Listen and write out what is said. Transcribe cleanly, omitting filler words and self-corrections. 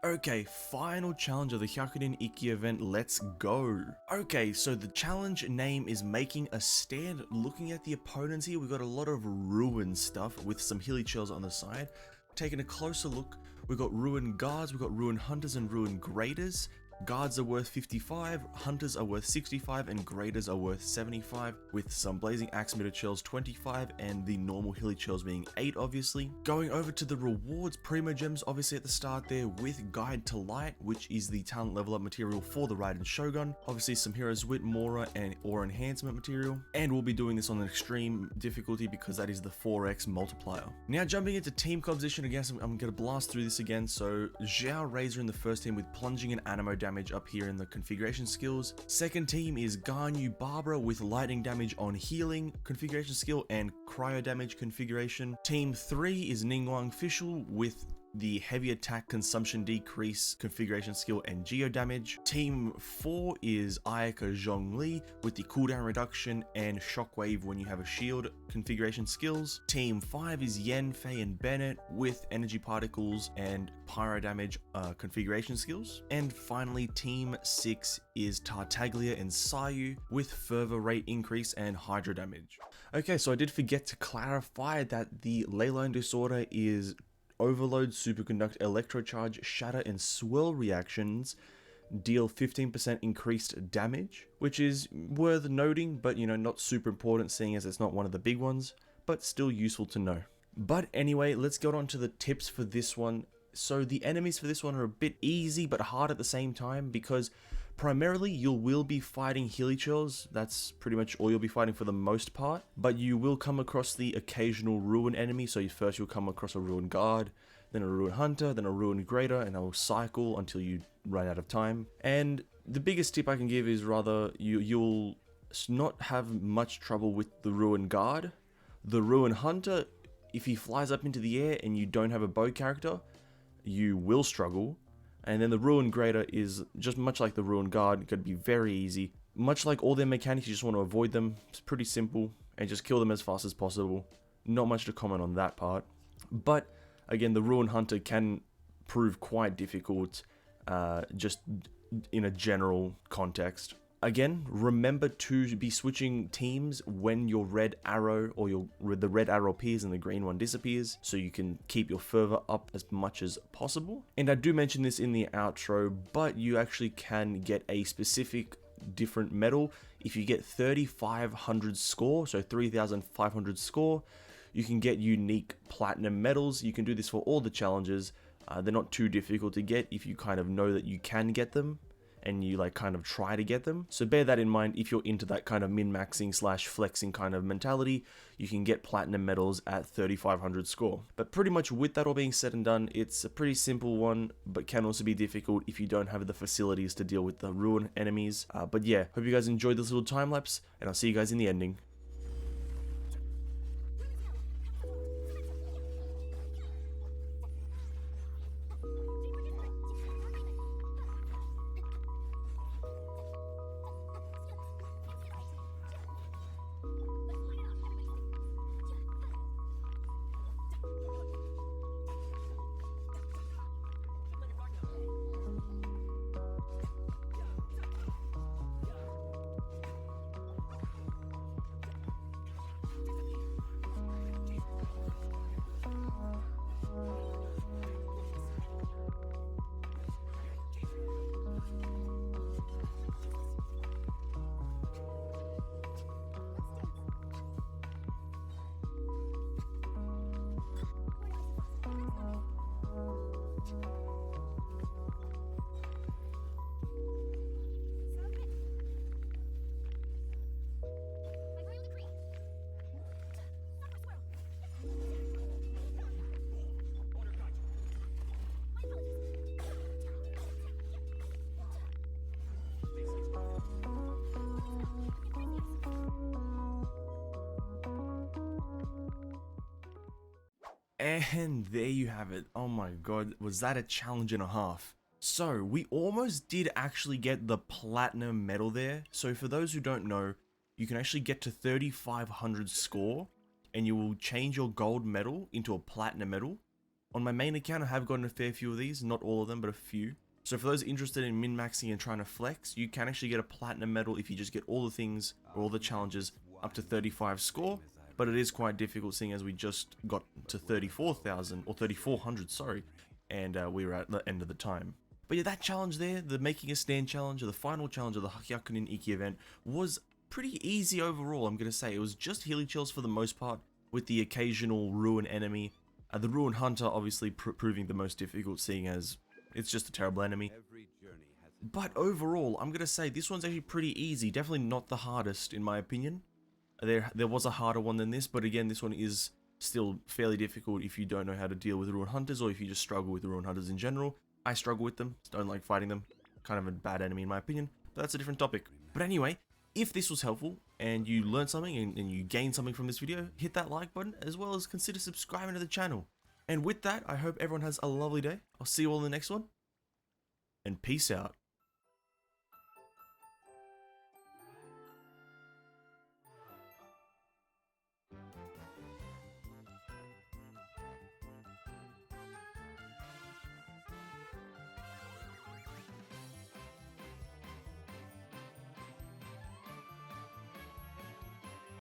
Okay, final challenge of the Hyakunin Ikki event, let's go. Okay, so the challenge name is making a stand. Looking at the opponents here, we've got a lot of ruin stuff with some hilichurls on the side. Taking a closer look, we've got ruin guards, we've got ruin hunters and ruin graders. Guards are worth 55, hunters are worth 65, and graders are worth 75, with some blazing axe hilichurls 25, and the normal hilichurls being 8 obviously. Going over to the rewards, primo gems obviously at the start there with Guide to Light, which is the talent level up material for the Raiden Shogun. Obviously some Hero's Wit, Mora, and Aura enhancement material, and we'll be doing this on an extreme difficulty because that is the 4x multiplier. Now jumping into team composition, I guess I'm gonna blast through this again. So Zhao Razor in the first team with plunging and animo damage up here in the configuration skills. Second team is Ganyu Barbara with lightning damage on healing configuration skill and cryo damage configuration. Team 3 is Ningguang Fischl with the heavy attack consumption decrease configuration skill and geo damage. Team 4 is Ayaka Zhongli with the cooldown reduction and shockwave when you have a shield configuration skills. Team 5 is Yen, Fei, and Bennett with energy particles and pyro damage configuration skills. And finally, Team 6 is Tartaglia and Sayu with further rate increase and hydro damage. Okay, so I did forget to clarify that the Leyline disorder is Overload, Superconduct, Electrocharge, Shatter, and Swirl reactions deal 15% increased damage, which is worth noting, but not super important seeing as it's not one of the big ones, but still useful to know. But anyway, let's get on to the tips for this one. So the enemies for this one are a bit easy but hard at the same time because primarily you will be fighting hilichurls. That's pretty much all you'll be fighting for the most part, but you will come across the occasional ruin enemy. So first you'll come across a ruin guard, then a ruin hunter, then a ruin grader, and it'll cycle until you run out of time. And the biggest tip I can give is rather you'll not have much trouble with the ruin guard. The ruin hunter, if he flies up into the air and you don't have a bow character, you will struggle. And then the Ruin Grader is just much like the Ruin Guard, it could be very easy. Much like all their mechanics, you just want to avoid them. It's pretty simple, and just kill them as fast as possible. Not much to comment on that part. But again, the Ruin Hunter can prove quite difficult, just in a general context. Again, remember to be switching teams when your red arrow or the red arrow appears and the green one disappears, so you can keep your fervor up as much as possible. And I do mention this in the outro, but you actually can get a specific different medal. If you get 3,500 score, so 3,500 score, you can get unique platinum medals. You can do this for all the challenges. They're not too difficult to get if you kind of know that you can get them and you kind of try to get them. So bear that in mind. If you're into that kind of min-maxing / flexing kind of mentality, you can get platinum medals at 3,500 score. But pretty much with that all being said and done, it's a pretty simple one, but can also be difficult if you don't have the facilities to deal with the ruin enemies. But yeah, hope you guys enjoyed this little time lapse, and I'll see you guys in the ending. And there you have it. Oh my god, was that a challenge and a half? So we almost did actually get the platinum medal there. So for those who don't know, you can actually get to 3,500 score and you will change your gold medal into a platinum medal On my main account, I have gotten a fair few of these, not all of them, but a few. So for those interested in min-maxing and trying to flex, you can actually get a platinum medal if you just get all the things, or all the challenges, up to 35 score. But it is quite difficult seeing as we just got to 34,000, or 3,400, sorry, and we were at the end of the time. But yeah, that challenge there, the making a stand challenge, or the final challenge of the Hyakunin Ikki event, was pretty easy overall, I'm going to say. It was just hilichurls for the most part, with the occasional ruin enemy. The ruin hunter obviously proving the most difficult, seeing as it's just a terrible enemy. But overall, I'm going to say this one's actually pretty easy. Definitely not the hardest, in my opinion. There was a harder one than this, but again, this one is still fairly difficult if you don't know how to deal with ruin hunters, or if you just struggle with ruin hunters in general. I struggle with them, don't like fighting them. Kind of a bad enemy in my opinion, but that's a different topic. But anyway, if this was helpful, and you learned something, and you gained something from this video, hit that like button, as well as consider subscribing to the channel. And with that, I hope everyone has a lovely day. I'll see you all in the next one, and peace out.